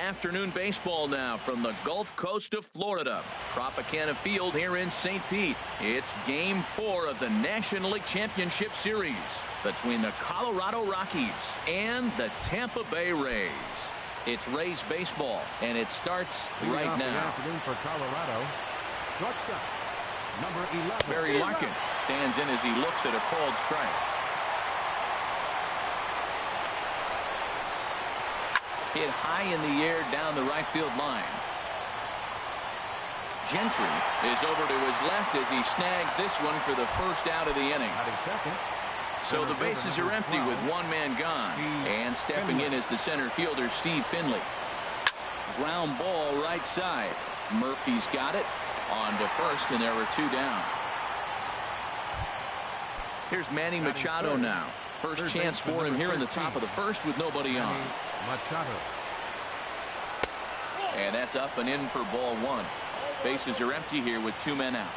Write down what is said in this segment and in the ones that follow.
afternoon baseball now from the Gulf Coast of Florida. Tropicana Field here in St. Pete. It's Game 4 of the National League Championship Series between the Colorado Rockies and the Tampa Bay Rays. It's Rays baseball, and it starts right now. The afternoon for Colorado. Shortstop, number 11. Barry Larkin stands in as he looks at a called strike. Hit high in the air down the right field line. Gentry is over to his left as he snags this one for the first out of the inning. So the bases are empty with one man gone. And stepping in is the center fielder, Steve Finley. Ground ball right side. Murphy's got it on to first, and there were two down. Here's Manny Machado now. First chance for him here in the top of the first with nobody on. Machado. And that's up and in for ball one. Bases are empty here with two men out.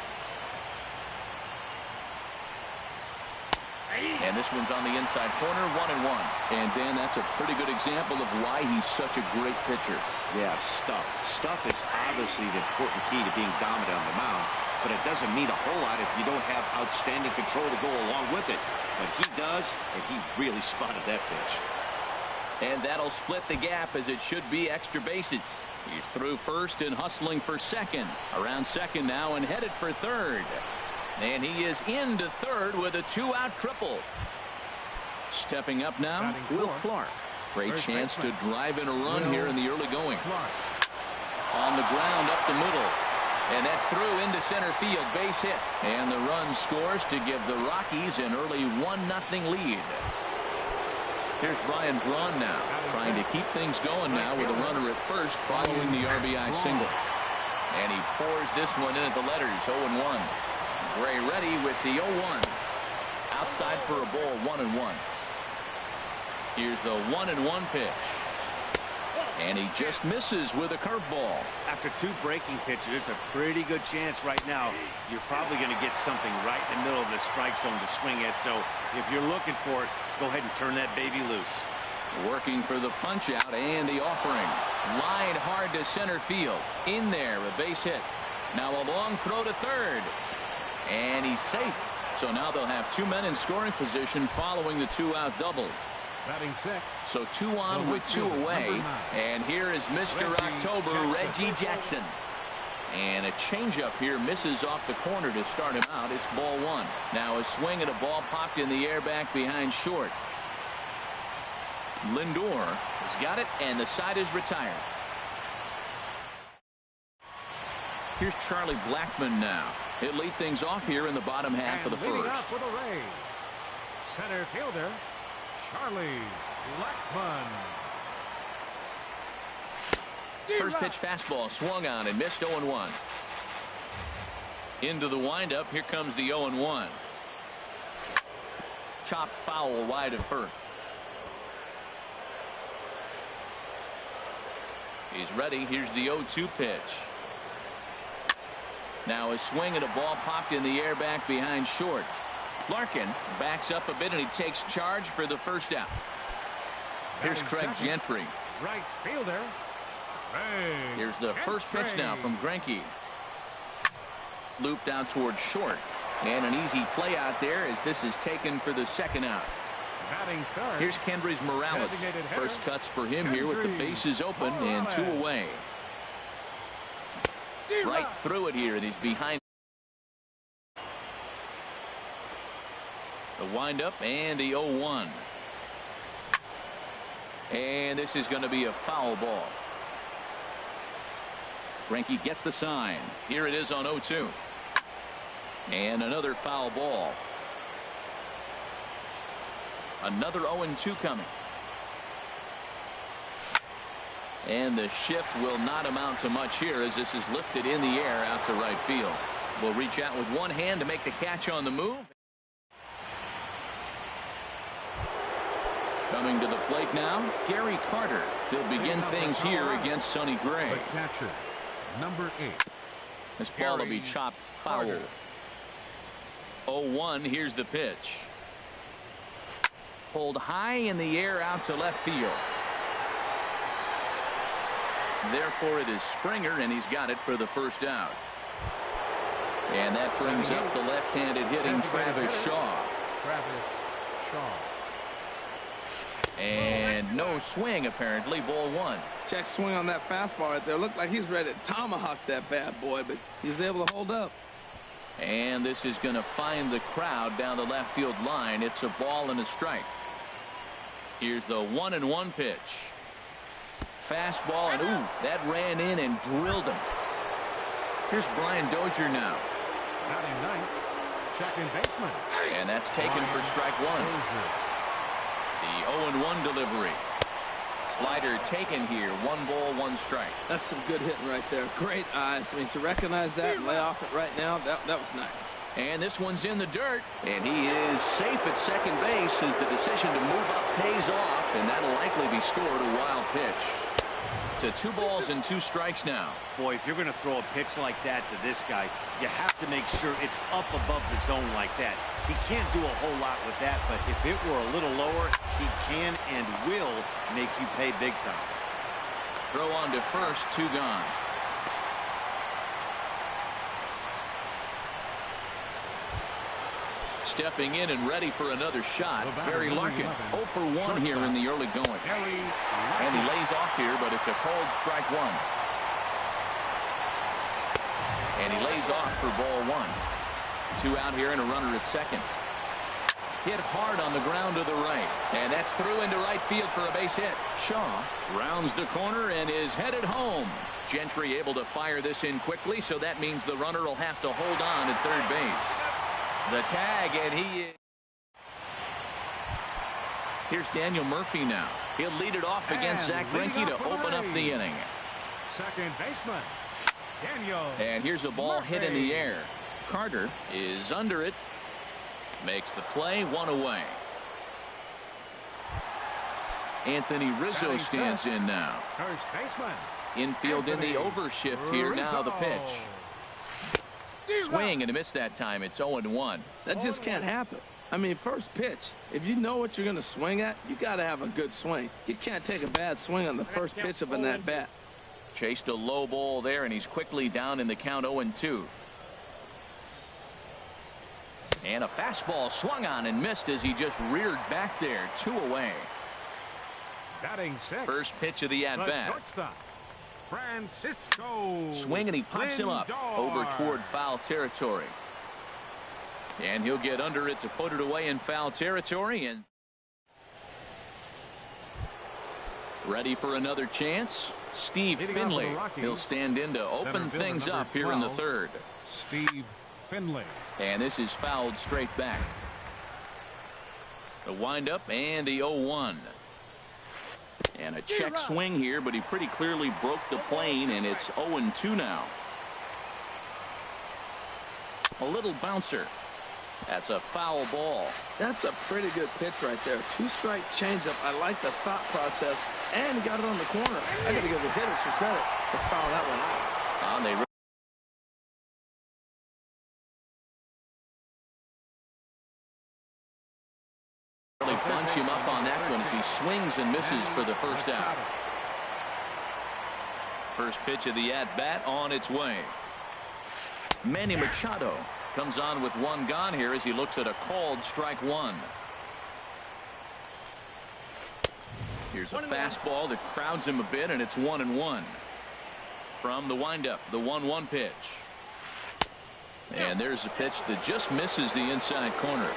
And this one's on the inside corner, 1-1. And Dan, that's a pretty good example of why he's such a great pitcher. Yeah, stuff. Stuff is obviously the important key to being dominant on the mound, but it doesn't mean a whole lot if you don't have outstanding control to go along with it. But he does, and he really spotted that pitch. And that'll split the gap as it should be extra bases. He's through first and hustling for second. Around second now and headed for third. And he is into third with a two-out triple. Stepping up now, Will Clark. Great chance to drive in a run here in the early going. On the ground up the middle. And that's through into center field. Base hit. And the run scores to give the Rockies an early 1-0 lead. Here's Brian Braun now, trying to keep things going now with a runner at first following the RBI single. And he pours this one in at the letters, 0-1. Gray ready with the 0-1. Outside for a ball, 1-1. Here's the 1-1 pitch. And he just misses with a curveball. After two breaking pitches, there's a pretty good chance right now you're probably going to get something right in the middle of the strike zone to swing at. So if you're looking for it, go ahead and turn that baby loose. Working for the punch out and the offering. Line hard to center field. In there, a base hit. Now a long throw to third. And he's safe. So now they'll have two men in scoring position following the two-out double. Batting sixth. So two on with two away. And here is Mr. October, Reggie Jackson. And a changeup here misses off the corner to start him out. It's ball one. Now a swing at a ball popped in the air back behind short. Lindor has got it, and the side is retired. Here's Charlie Blackmon now. He'll lead things off here in the bottom half of the first. Off for the Rays, center fielder Charlie Blackmon. First pitch fastball swung on and missed, 0-1. Into the windup. Here comes the 0-1. Chopped foul wide of first. He's ready. Here's the 0-2 pitch. Now a swing at a ball popped in the air back behind short. Larkin backs up a bit and he takes charge for the first out. Here's Craig Gentry. Right fielder. Here's the first pitch now from Greinke. Looped out towards short. And an easy play out there as this is taken for the second out. Batting third. Here's Kendrys Morales. First cuts for him here with the bases open and two away. Right through it here, and he's behind. The windup and the 0-1. And this is going to be a foul ball. Greinke gets the sign. Here it is on 0-2. And another foul ball. Another 0-2 coming. And the shift will not amount to much here as this is lifted in the air out to right field. Will reach out with one hand to make the catch on the move. Coming to the plate now, Gary Carter. He'll begin things here against Sonny Gray. The catcher, number 8. This ball will be chopped foul. 0-1. Here's the pitch. Pulled high in the air out to left field. Therefore, it is Springer, and he's got it for the first out. And that brings up the left-handed hitting Travis Shaw. And no swing, apparently. Ball one. Check swing on that fastball right there. Looked like he's ready to tomahawk that bad boy, but he was able to hold up. And this is going to find the crowd down the left field line. It's a ball and a strike. Here's the 1-1 pitch. Fastball, and ooh, that ran in and drilled him. Here's Brian Dozier now. Batting ninth, second baseman. And that's taken for strike one. The 0-1 delivery. Slider taken here. 1 ball, 1 strike. That's some good hitting right there. Great eyes. I mean, to recognize that and lay off it right now, that was nice. And this one's in the dirt, and he is safe at second base as the decision to move up pays off, and that'll likely be scored. A wild pitch. To 2 balls and 2 strikes now. Boy, if you're going to throw a pitch like that to this guy, you have to make sure it's up above the zone like that. He can't do a whole lot with that, but if it were a little lower, he can and will make you pay big time. Throw on to first, 2 gone. Stepping in and ready for another shot, Barry Larkin. 0 for 1 here in the early going. And he lays off here, but it's a cold strike one. And he lays off for ball 1. 2 out here and a runner at second. Hit hard on the ground to the right. And that's through into right field for a base hit. Shaw rounds the corner and is headed home. Gentry able to fire this in quickly, so that means the runner will have to hold on at third base. The tag, and he is. Here's Daniel Murphy now. He'll lead it off against Zach Greinke to open up the inning. Second baseman, Daniel. And here's a ball Murphy. hit in the air. Carter is under it. Makes the play, 1 away. Anthony Rizzo stands in now. First baseman. Infield in the overshift here. Now the pitch. Swing and a miss that time. It's 0-1. That just can't happen. I mean, first pitch, if you know what you're going to swing at, you got to have a good swing. You can't take a bad swing on the first pitch of an at-bat. Chased a low ball there, and he's quickly down in the count. 0-2. And a fastball swung on and missed as he just reared back there. 2 away. Batting sixth. First pitch of the at-bat. Francisco. Swing, and he pops him up over toward foul territory. And he'll get under it to put it away in foul territory. And ready for another chance. Steve Finley. He'll stand in to open things up here in the third. Steve Finley. And this is fouled straight back. The windup and the 0-1. And a check swing here, but he pretty clearly broke the plane, and it's 0-2 now. A little bouncer. That's a foul ball. That's a pretty good pitch right there. 2-strike changeup. I like the thought process, and he got it on the corner. I got to give the hitters some credit to foul that one out. They really bunch him up on that one as he swings and misses for the first out. First pitch of the at-bat on its way. Manny Machado comes on with 1 gone here as he looks at a called strike 1. Here's a fastball that crowds him a bit, and it's 1-1. From the windup, the 1-1 pitch. And there's a pitch that just misses the inside corner.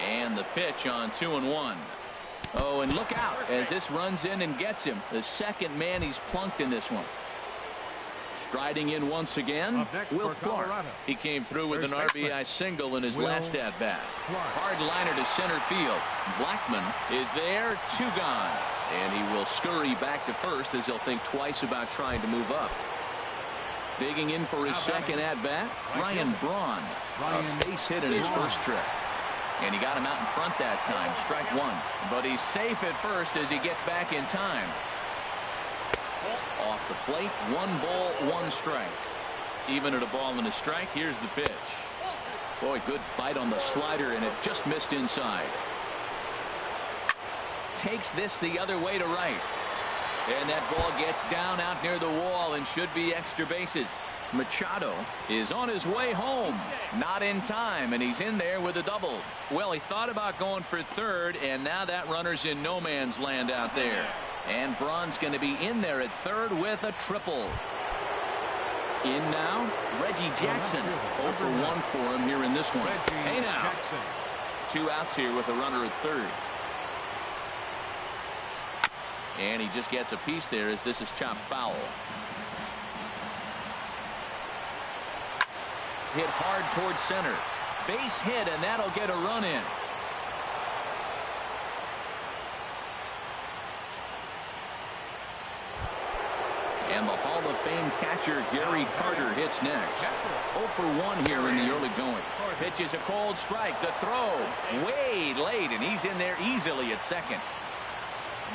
And the pitch on 2-1. Oh, and look out as this runs in and gets him. The second man he's plunked in this one. Striding in once again, Will Clark. He came through with an RBI single in his last at-bat. Hard liner to center field. Blackman is there, 2 gone. And he will scurry back to first as he'll think twice about trying to move up. Digging in for his second at-bat, Ryan Braun. A base hit in his first trip. And he got him out in front that time. Strike 1. But he's safe at first as he gets back in time. Off the plate, 1 ball, 1 strike. Even at a ball and a strike, here's the pitch. Boy, good bite on the slider, and it just missed inside. Takes this the other way to right. And that ball gets down out near the wall and should be extra bases. Machado is on his way home. Not in time, and he's in there with a double. Well, he thought about going for third, and now that runner's in no man's land out there. And Braun's going to be in there at third with a triple. In now, Reggie Jackson. 0 for 1 for him here in this one. Hey now. 2 outs here with a runner at third. And he just gets a piece there as this is chopped foul. Hit hard towards center. Base hit, and that'll get a run in. And the Hall of Fame catcher Gary Carter hits next. 0 for 1 here in the early going. Pitches a cold strike. The throw way late, and he's in there easily at second.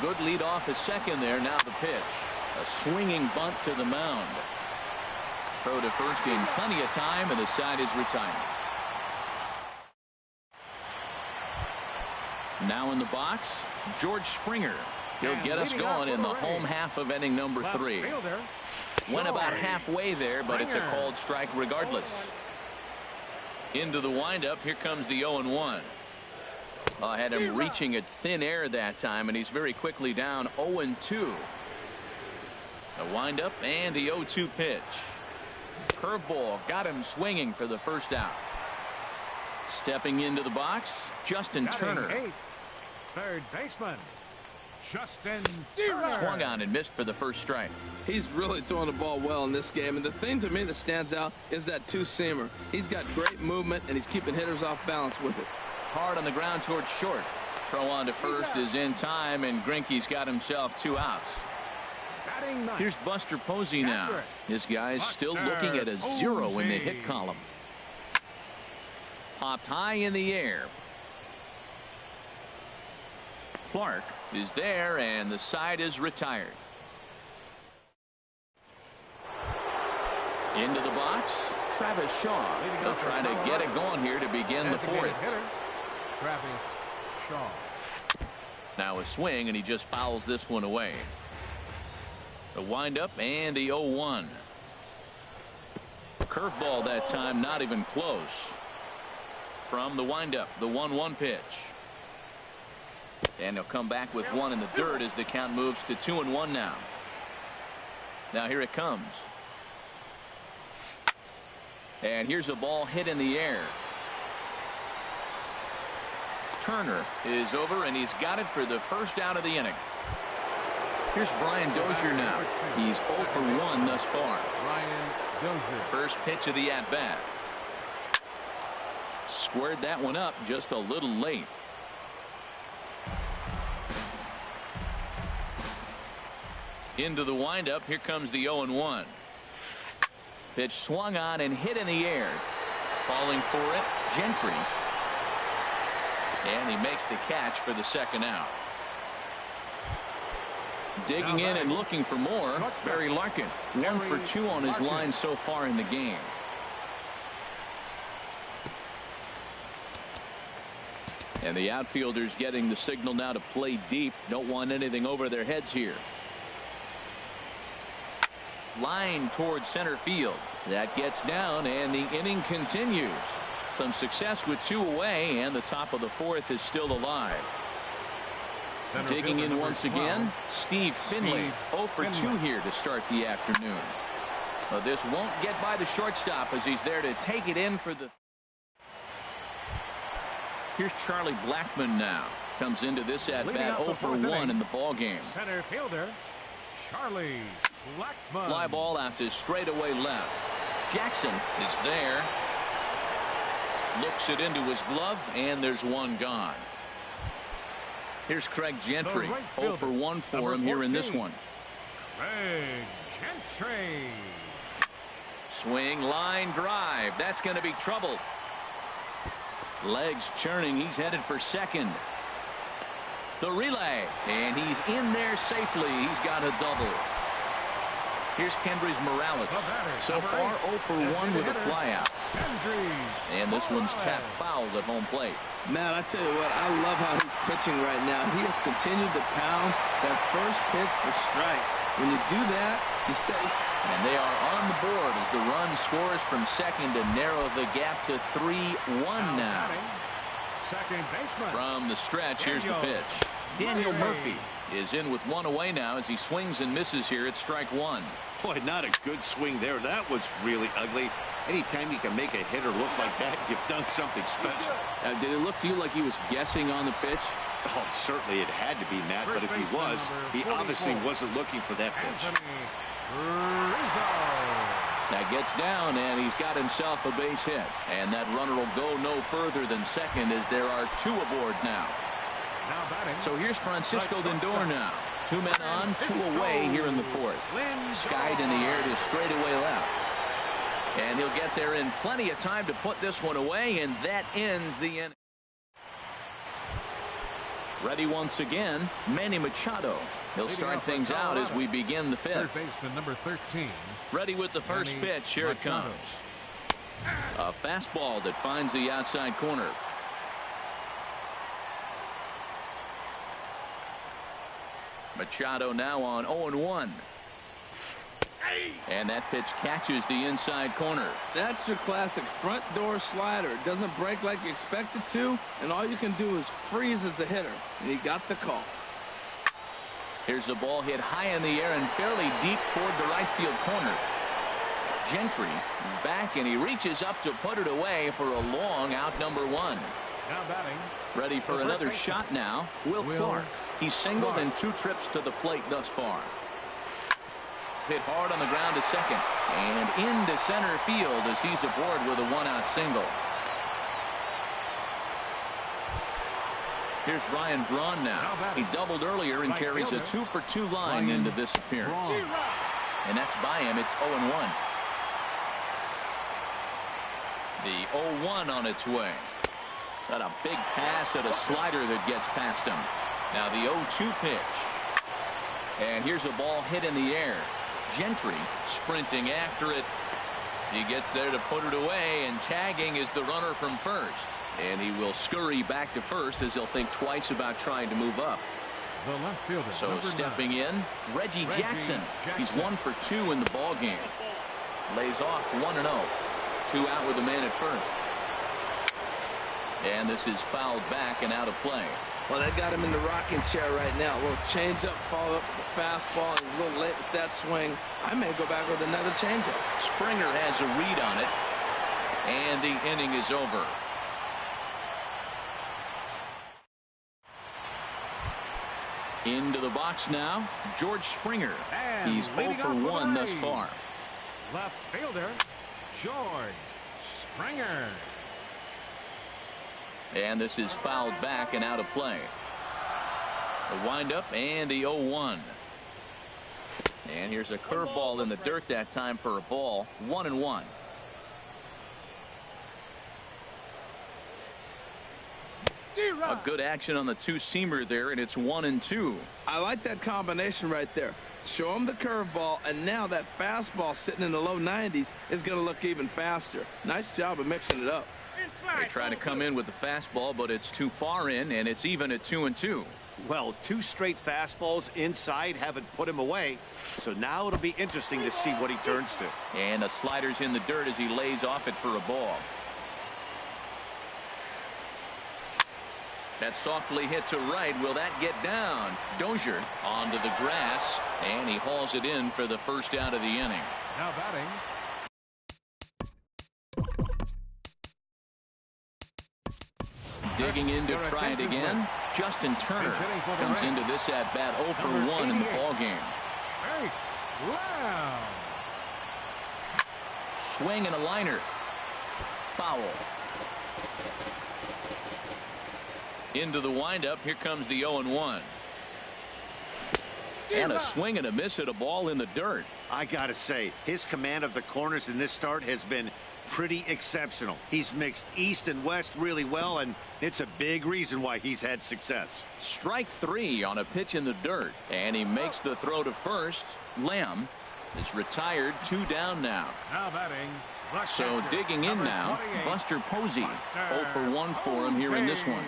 Good lead off at second there. Now the pitch. A swinging bunt to the mound. Throw to first in plenty of time, and the side is retired. Now in the box, George Springer. He'll get us going in the home half of inning number 3. Went about halfway there, but it's a called strike regardless. Into the windup. Here comes the 0-1. Had him reaching at thin air that time, and he's very quickly down 0-2. The windup and the 0-2 pitch. Curveball got him swinging for the first out. Stepping into the box, Justin Turner. Third baseman, Justin Turner. Swung on and missed for the first strike. He's really throwing the ball well in this game, and the thing to me that stands out is that two-seamer. He's got great movement, and he's keeping hitters off balance with it. Hard on the ground towards short. Throw on to first is in time, and Greinke's got himself 2 outs. Here's Buster Posey now. This guy's still looking at a 0 in the hit column. Popped high in the air. Clark is there, and the side is retired. Into the box, Travis Shaw. He'll try to get it going here to begin the 4th. Travis Shaw. Now a swing, and he just fouls this one away. The windup and the 0-1. Curveball that time, not even close. From the windup, the 1-1 pitch. And he'll come back with 1 in the dirt as the count moves to 2-1 now. Now here it comes. And here's a ball hit in the air. Turner is over, and he's got it for the first out of the inning. Here's Brian Dozier now. He's 0 for 1 thus far. Brian Dozier. First pitch of the at-bat. Squared that one up just a little late. Into the windup. Here comes the 0-1. Pitch swung on and hit in the air. Falling for it, Gentry. And he makes the catch for the second out. Digging in and looking for more, Barry Larkin. 1 for 2 on his line so far in the game. And the outfielders getting the signal now to play deep. Don't want anything over their heads here. Line towards center field. That gets down, and the inning continues. Some success with 2 away, and the top of the 4th is still alive. Digging in once again, Steve Finley. 0 for 2 here to start the afternoon. But this won't get by the shortstop as he's there to take it in for the. Here's Charlie Blackmon now. Comes into this at-bat 0 for 1 in the ball game. Center fielder, Charlie Blackmon. Fly ball out to straightaway left. Jackson is there. Looks it into his glove, and there's 1 gone. Here's Craig Gentry. 0 for 1 for him here in this one. Craig Gentry. Swing, line, drive. That's going to be trouble. Legs churning. He's headed for second. The relay, and he's in there safely. He's got a double. Here's Kendrys Morales. So far 0 for 1 with a flyout. And this one's tapped foul at home plate. Man, I tell you what, I love how he's pitching right now. He has continued to pound that first pitch for strikes. When you do that, you say... And they are on the board as the run scores from second to narrow the gap to 3-1 now. Second baseman. From the stretch, here's the pitch. Daniel Murphy is in with one away now as he swings and misses here at strike one. Boy, not a good swing there. That was really ugly. Anytime you can make a hitter look like that, you've done something special. Did it look to you like he was guessing on the pitch? Oh, certainly it had to be, Matt, but if he was, he obviously wasn't looking for that pitch. That gets down, and he's got himself a base hit. And that runner will go no further than second as there are two aboard now. So here's Francisco Lindor now. 2 men on, 2 away here in the fourth. Skied in the air to straightaway left. And he'll get there in plenty of time to put this one away, and that ends the inning. Ready once again, Manny Machado. He'll start things out as we begin the fifth. Third baseman number 13. Ready with the first pitch. Here it comes. A fastball that finds the outside corner. Machado now on 0-1. And that pitch catches the inside corner. That's your classic front door slider. It doesn't break like you expect it to, and all you can do is freeze as a hitter. And he got the call. Here's the ball hit high in the air and fairly deep toward the right field corner. Gentry is back, and he reaches up to put it away for a long out number one. Now batting. Ready for another shot now. Will Clark. He's singled in 2 trips to the plate thus far. Hit hard on the ground to second and into center field as he's aboard with a 1-out single. Here's Ryan Braun now. He doubled earlier and carries a 2-for-2 line into this appearance. And that's by him. It's 0-1. The 0-1 on its way. Got a big pass at a slider that gets past him. Now the 0-2 pitch. And here's a ball hit in the air. Gentry sprinting after it. He gets there to put it away, and tagging is the runner from first. And he will scurry back to first as he'll think twice about trying to move up. The left fielder. So stepping in, Reggie Jackson. He's 1 for 2 in the ball game. Lays off 1-0. 2 out with a man at first. And this is fouled back and out of play. Well, they got him in the rocking chair right now. A little changeup, follow up with the fastball, and a little late with that swing. I may go back with another changeup. Springer has a read on it, and the inning is over. Into the box now, George Springer. And he's 0 for 1 thus far. Left fielder, George Springer. And this is fouled back and out of play. The windup and the 0-1. And here's a curveball in the dirt that time for a ball. 1-1. A good action on the two-seamer there, and it's 1-2. I like that combination right there. Show him the curveball, and now that fastball sitting in the low 90s is going to look even faster. Nice job of mixing it up. They try to come in with the fastball, but it's too far in, and it's even at 2-2. Well, 2 straight fastballs inside haven't put him away. So now it'll be interesting to see what he turns to. And the slider's in the dirt as he lays off it for a ball. That softly hit to right. Will that get down? Dozier onto the grass, and he hauls it in for the first out of the inning. Now batting. Digging in to try it again. Justin Turner comes into this at-bat 0 for 1 in the ballgame. Wow. Swing and a liner. Foul. Into the windup. Here comes the 0-1. And a swing and a miss at a ball in the dirt. I gotta say, his command of the corners in this start has been pretty exceptional. He's mixed east and west really well, and it's a big reason why he's had success. Strike 3 on a pitch in the dirt, and he makes the throw to first. Lamb is retired. 2 down now. Now batting. So digging in now, Buster Posey. 0 for 1 for him here in this one.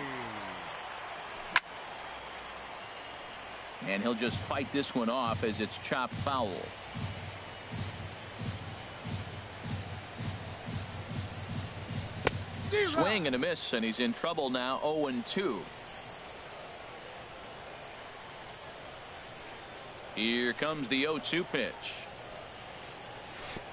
And he'll just fight this one off as it's chopped foul. Swing and a miss, and he's in trouble now. 0-2. Here comes the 0-2 pitch.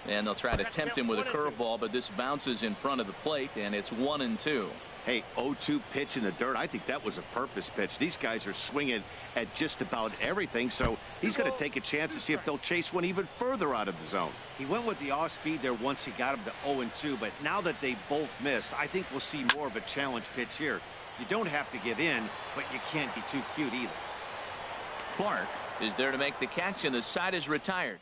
And they'll try to tempt him with a curveball, but this bounces in front of the plate, and it's 1-2. Hey, 0-2 pitch in the dirt. I think that was a purpose pitch. These guys are swinging at just about everything, so he's going to take a chance to see if they'll chase one even further out of the zone. He went with the off speed there once he got him to 0-2, but now that they both missed, I think we'll see more of a challenge pitch here. You don't have to give in, but you can't be too cute either. Clark is there to make the catch, and the side is retired.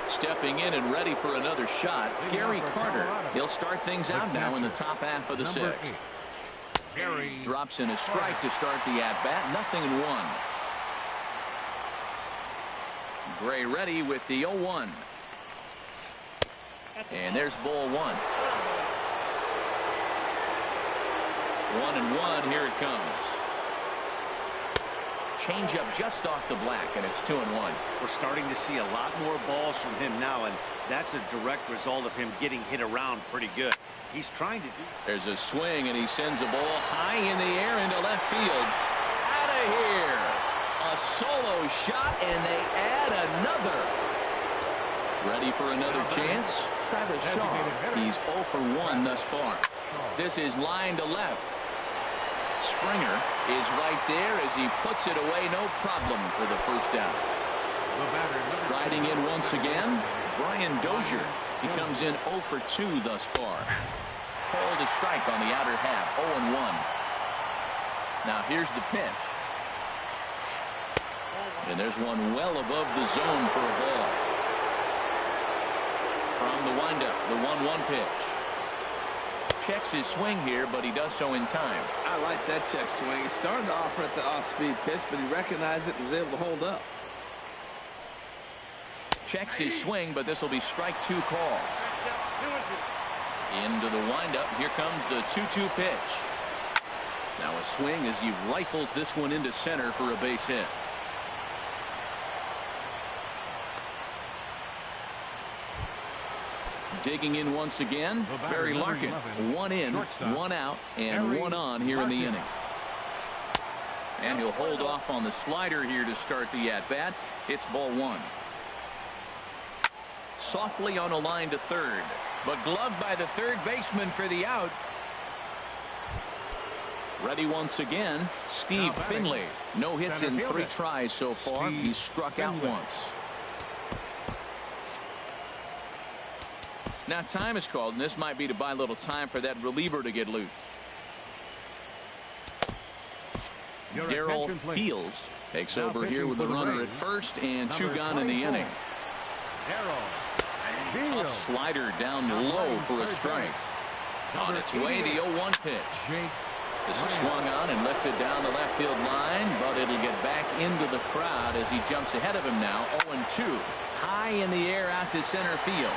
Stepping in and ready for another shot, Gary Carter. He'll start things out now in the top half of the 6th. Drops in a strike to start the at-bat. 0-1. Gray ready with the 0-1. And there's ball 1. 1-1. Here it comes. Changeup just off the black, and it's 2-1. We're starting to see a lot more balls from him now, and that's a direct result of him getting hit around pretty good. He's trying to do. There's a swing, and he sends a ball high in the air into left field. Out of here. A solo shot, and they add another. Ready for another chance? Travis Shaw. He's 0 for 1 thus far. This is line to left. Springer is right there as he puts it away, no problem for the first out. Riding in once again, Brian Dozier. He comes in 0 for 2 thus far. Called a strike on the outer half, 0-1. Now here's the pitch. And there's one well above the zone for a ball. From the windup, the 1-1 pitch. Checks his swing here, but he does so in time. I like that check swing. He started to offer at the off-speed pitch, but he recognized it and was able to hold up. Checks his swing, but this will be strike 2 call. Into the windup. Here comes the 2-2 pitch. Now a swing as he rifles this one into center for a base hit. Digging in once again, Barry Larkin. 1 in, 1 out, and 1 on here in the inning. And he'll hold off on the slider here to start the at-bat. It's ball 1. Softly on a line to third, but gloved by the third baseman for the out. Ready once again, Steve Finley. No hits in 3 tries so far. He's struck out once. Now time is called, and this might be to buy a little time for that reliever to get loose. Darrell Fields takes over here with the runner at first and 2 gone in the inning. Tough slider down low for a strike. On its way, the 0-1 pitch. This is swung on and lifted down the left field line, but it'll get back into the crowd as he jumps ahead of him now. 0-2. High in the air out to center field.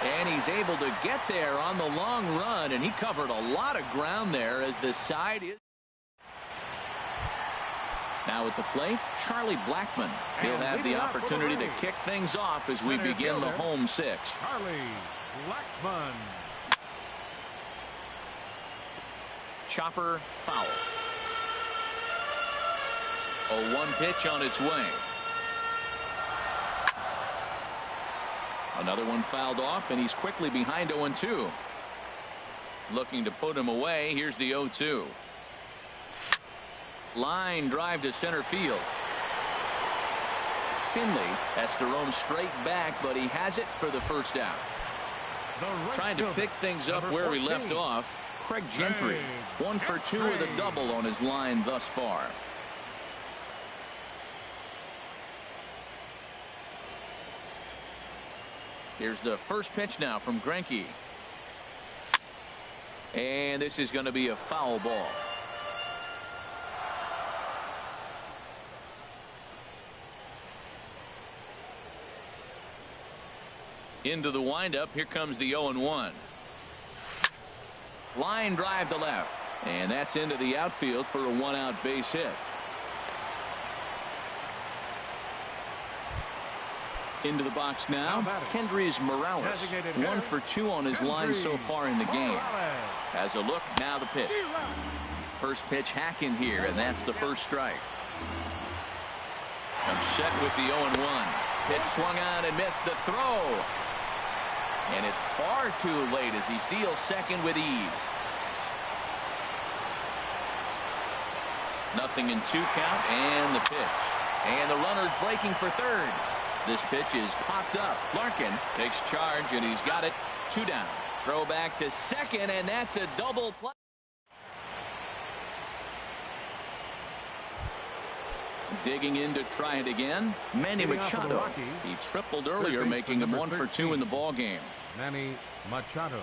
And he's able to get there on the long run, and he covered a lot of ground there as the side is. Now at the plate, Charlie Blackmon. He'll have the opportunity to kick things off as we begin the home 6th. Charlie Blackmon. Chopper foul. 0-1 pitch on its way. Another one fouled off, and he's quickly behind 0-2. Looking to put him away. Here's the 0-2. Line drive to center field. Finley has to roam straight back, but he has it for the first out. Trying to pick things up where we left off. Craig Gentry, 1 for 2 with a double on his line thus far. Here's the first pitch now from Greinke. And this is going to be a foul ball. Into the windup. Here comes the 0-1. Line drive to left. And that's into the outfield for a one-out base hit. Into the box now. Kendrys Morales. 1 for 2 on his line so far in the game. Has a look. Now the pitch. First pitch hacking here, and that's the first strike. I'm set with the 0-1. Pitch swung on and missed the throw. And it's far too late as he steals second with ease. 0-2 count and the pitch. And the runner's breaking for third. This pitch is popped up. Larkin takes charge and he's got it. 2 down. Throw back to second, and that's a double play. Digging in to try it again. Manny Machado. He tripled earlier, making him 1 for 2 in the ball game. Manny Machado.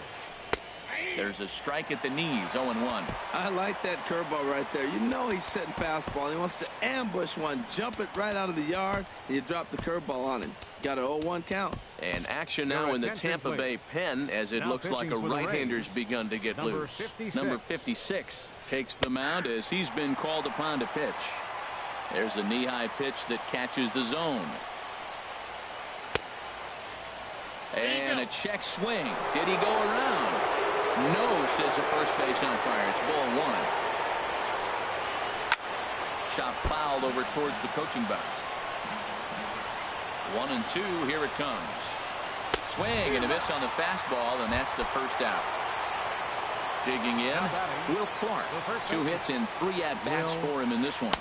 There's a strike at the knees. 0-1. I like that curveball right there. You know he's setting fastball. He wants to ambush one, jump it right out of the yard, and you drop the curveball on him. Got an 0-1 count. And action now in the Tampa Bay pen as it looks like a right-hander's begun to get loose. Number 56 takes the mound as he's been called upon to pitch. There's a knee-high pitch that catches the zone. And a check swing. Did he go around? No, says the first base umpire. It's ball 1. Chop fouled over towards the coaching box. 1-2. Here it comes. Swing and a miss on the fastball, and that's the first out. Digging in, Will Clark. 2 hits and 3 at-bats for him in this one.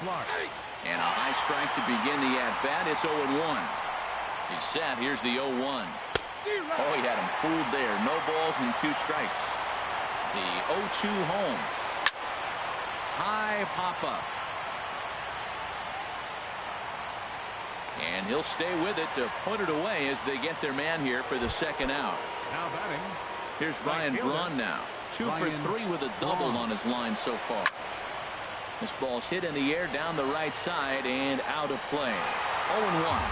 And a high strike to begin the at-bat. It's 0-1. He's set. Here's the 0-1. Oh, he had him fooled there. No balls and 2 strikes. The 0-2 home. High pop-up. And he'll stay with it to put it away as they get their man here for the second out. Now batting. Here's Ryan Braun now. 2 for 3 with a double on his line so far. This ball's hit in the air down the right side and out of play. 0-1.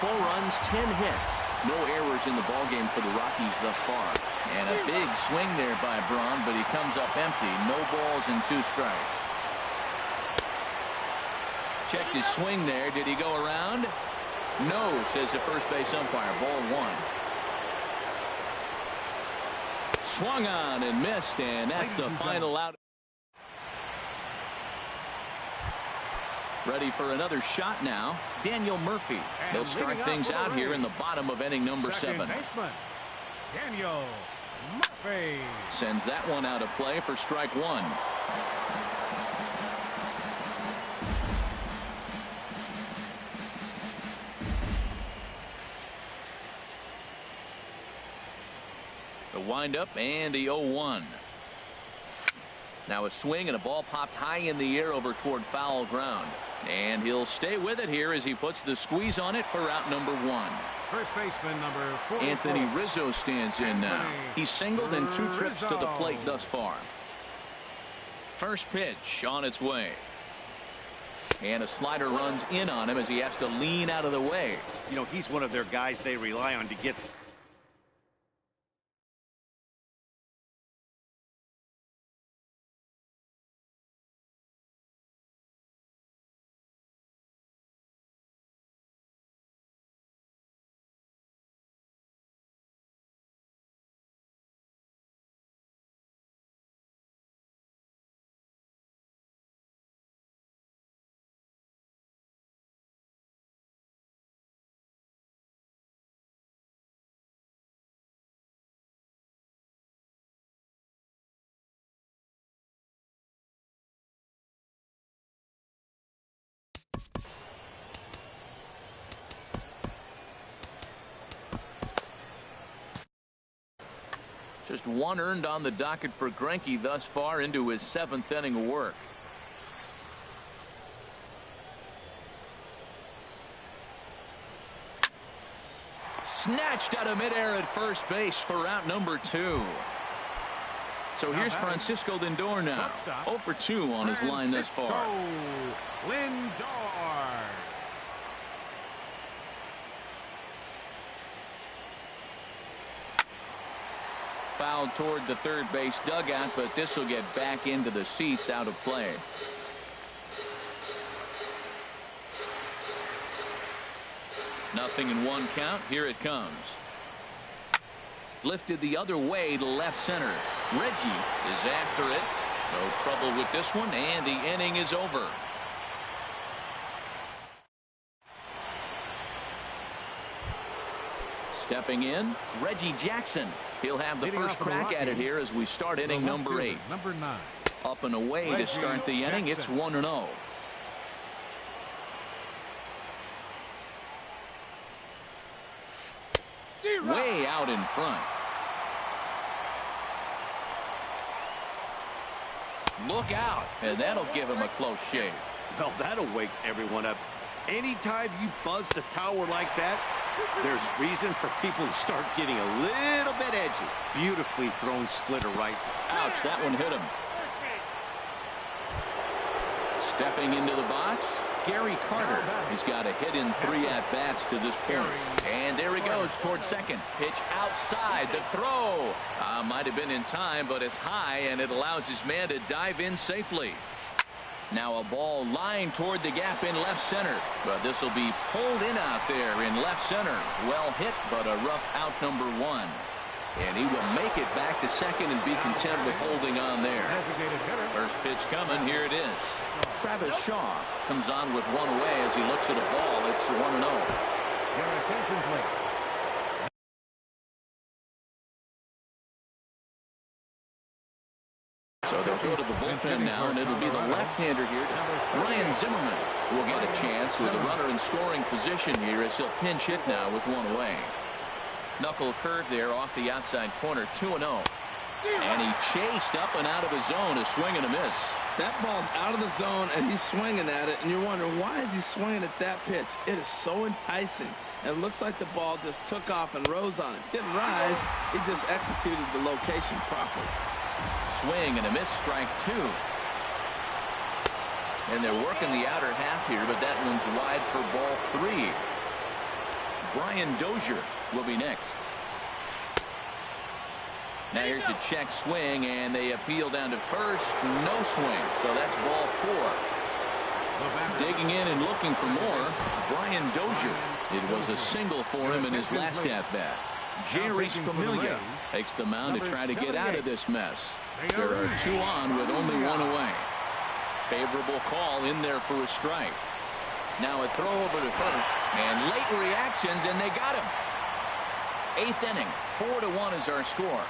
4 runs, 10 hits. No errors in the ballgame for the Rockies thus far. And a big swing there by Braun, but he comes up empty. No balls and 2 strikes. Checked his swing there. Did he go around? No, says the first base umpire. Ball 1. Swung on and missed, and that's the final out. Ready for another shot now. Daniel Murphy. They'll start things out here in the bottom of inning number 7. Daniel Murphy sends that one out of play for strike 1. The windup and the 0-1. Now a swing and a ball popped high in the air over toward foul ground. And he'll stay with it here as he puts the squeeze on it for out number 1. First baseman number 4. Anthony Rizzo stands in now. He's singled in 2 trips to the plate thus far. First pitch on its way. And a slider runs in on him as he has to lean out of the way. You know, he's one of their guys they rely on to get. Just 1 earned on the docket for Greinke thus far into his 7th inning of work. Snatched out of midair at first base for out number 2. So here's Francisco Lindor now. 0 for 2 on his line thus far. Lindor. fouled toward the third base dugout, but this will get back into the seats out of play. Nothing in one count. Here it comes. Lifted the other way to left center. Reggie is after it. No trouble with this one, and the inning is over. Stepping in, Reggie Jackson. He'll have the first crack at it here as we start inning number 8. Number 9. Up and away to start the inning. It's 1-0. Way out in front. Look out, and that'll give him a close shave. Well, that'll wake everyone up. Anytime you buzz the tower like that, there's reason for people to start getting a little bit edgy. Beautifully thrown splitter right. Ouch, that one hit him. Stepping into the box, Gary Carter. He's got a hit in 3 at-bats to this point. And there he goes towards second. Pitch outside. The throw. Might have been in time, but it's high, and it allows his man to dive in safely. Now a ball lined toward the gap in left center. But this will be pulled in out there in left center. Well hit, but a rough out number 1. And he will make it back to second and be content with holding on there. First pitch coming. Here it is. Travis Shaw comes on with one away as he looks at a ball. It's 1-0. Your attention, please. So they'll go to the bullpen now, and it'll be the left-hander here. Ryan Zimmerman will get a chance with a runner in scoring position here as he'll pinch hit now with one away. Knuckle curve there off the outside corner. 2-0. And he chased up and out of the zone. A swing and a miss. That ball's out of the zone, and he's swinging at it, and you're wondering, why is he swinging at that pitch? It is so enticing. It looks like the ball just took off and rose on it. Didn't rise. He just executed the location properly. Swing and a miss, strike 2. And they're working the outer half here, but that one's wide for ball 3. Brian Dozier will be next. Now here's a check swing, and they appeal down to first. No swing, so that's ball 4. Digging in and looking for more, Brian Dozier. It was a single for him in his last at-bat. Jerry Familia takes the mound to try to get out of this mess. There are 2 on with only 1 away. Favorable call in there for a strike. Now a throw over to first, and late reactions, and they got him. 8th inning, 4-1 is our score.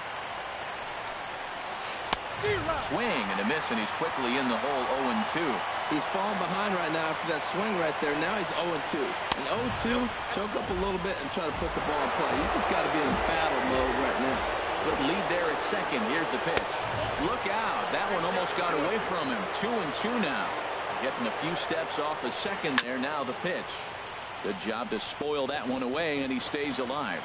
Swing and a miss, and he's quickly in the hole. 0-2. He's falling behind right now after that swing right there. Now he's 0-2. And 0-2, choke up a little bit and try to put the ball in play. You just got to be in battle mode right now. Good lead there at second. Here's the pitch. Look out. That one almost got away from him. 2-2 now. Getting a few steps off a second there. Now the pitch. Good job to spoil that one away, and he stays alive.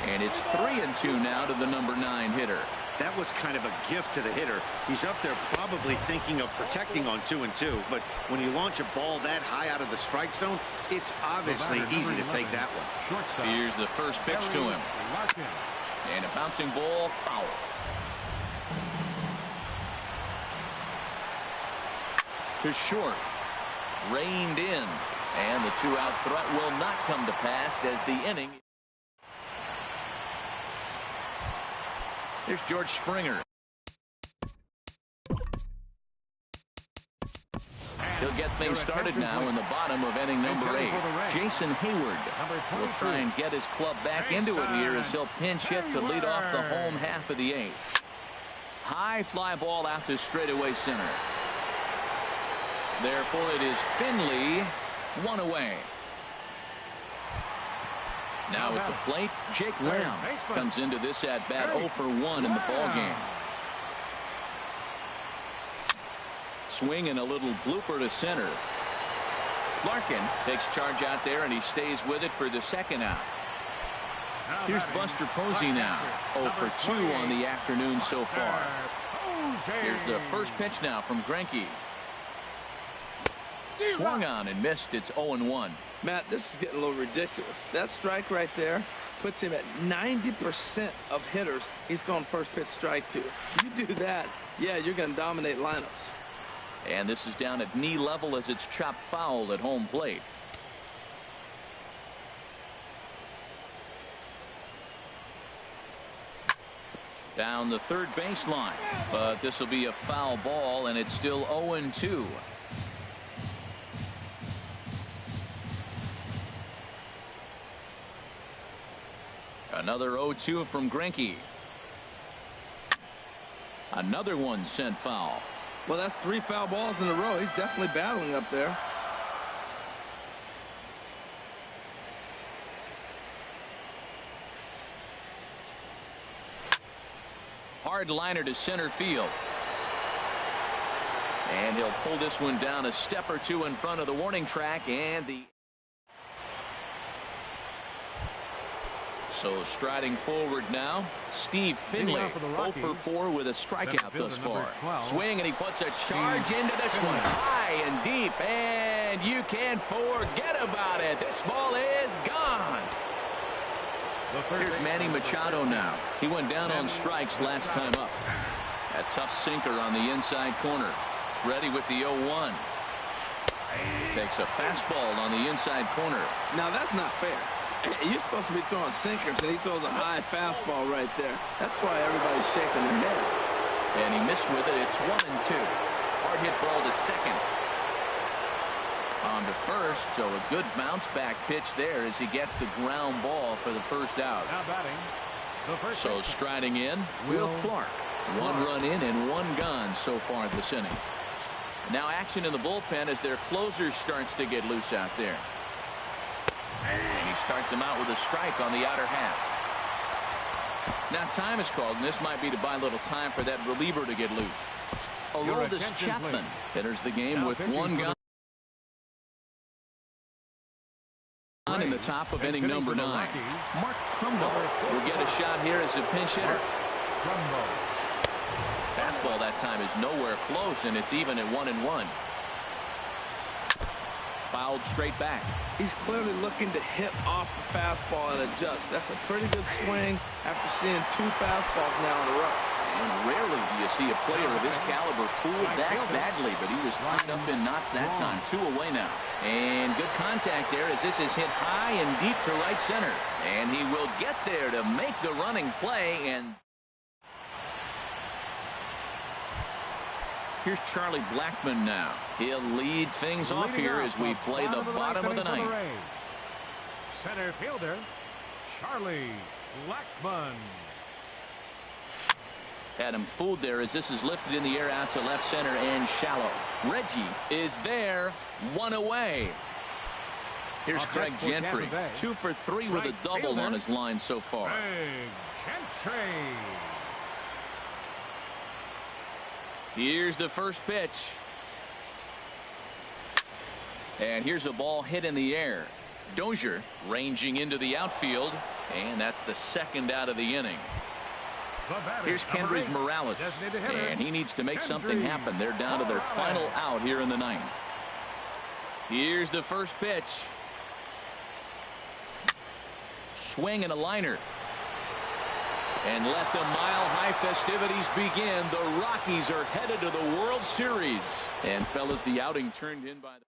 And it's 3-2 now to the number 9 hitter. That was kind of a gift to the hitter. He's up there probably thinking of protecting on 2-2, but when you launch a ball that high out of the strike zone, it's obviously easy to take that one. Here's the first pitch to him. And a bouncing ball, foul. To short. Reined in. And the 2-out threat will not come to pass as the inning. Here's George Springer. He'll get things started now in the bottom of inning number 8. Jason Hayward will try and get his club back into it here as he'll pinch hit to lead off the home half of the 8th. High fly ball out to straightaway center. Therefore, it is Finley, 1 away. Now at the plate, Jake Lamb comes into this at-bat 0 for 1 in the ballgame. Swing and a little blooper to center. Larkin takes charge out there, and he stays with it for the 2nd out. Here's Buster Posey now. 0 for 2 on the afternoon so far. Here's the first pitch now from Greinke. Swung on and missed. It's 0-1. Matt, this is getting a little ridiculous. That strike right there puts him at 90% of hitters he's throwing first pitch strike to. You do that, yeah, you're going to dominate lineups. And this is down at knee level as it's chopped foul at home plate. Down the third baseline, but this will be a foul ball, and it's still 0-2. Another 0-2 from Greinke. Another one sent foul. Well, that's 3 foul balls in a row. He's definitely battling up there. Hard liner to center field. And he'll pull this one down a step or two in front of the warning track, and so striding forward now, Steve Finley, 0 for 4 with a strikeout thus far. Swing, and he puts a charge into this one, high and deep, and you can't forget about it. This ball is gone. Here's Manny Machado now. He went down on strikes last time up. A tough sinker on the inside corner. Ready with the 0-1. Takes a fastball on the inside corner. Now that's not fair. You're supposed to be throwing sinkers, and he throws a high fastball right there. That's why everybody's shaking their head. And he missed with it. It's 1-2. Hard hit ball to second. On to first, so a good bounce back pitch there as he gets the ground ball for the first out. Now batting, the first so striding in, Will Clark. 1 run in and 1 gone so far this inning. Now action in the bullpen as their closer starts to get loose out there. And he starts him out with a strike on the outer half. Now time is called, and this might be to buy a little time for that reliever to get loose. Aroldis Chapman enters the game with 1 gone in the top of inning number 9. Mark Trumbo will get a shot here as a pinch hitter. Fastball that time is nowhere close, and it's even at 1-1. Fouled straight back. He's clearly looking to hit off the fastball and adjust. That's a pretty good swing after seeing 2 fastballs now in a row. And rarely do you see a player of this caliber fooled that badly, but he was tied up in knots that time. 2 away now. And good contact there as this is hit high and deep to right center. And he will get there to make the running play. And here's Charlie Blackmon now. He'll lead things off here as we play the bottom of the 9th. Center fielder, Charlie Blackmon. Had him fooled there as this is lifted in the air out to left center and shallow. Reggie is there, 1 away. Here's Craig Gentry, 2 for 3 with a double on his line so far. Gentry. Here's the first pitch. And here's a ball hit in the air. Dozier ranging into the outfield, and that's the 2nd out of the inning. Here's Kendrys Morales, and he needs to make something happen. They're down to their final out here in the 9th. Here's the first pitch. Swing and a liner. And let the mile-high festivities begin. The Rockies are headed to the World Series. And fellas, the outing turned in by the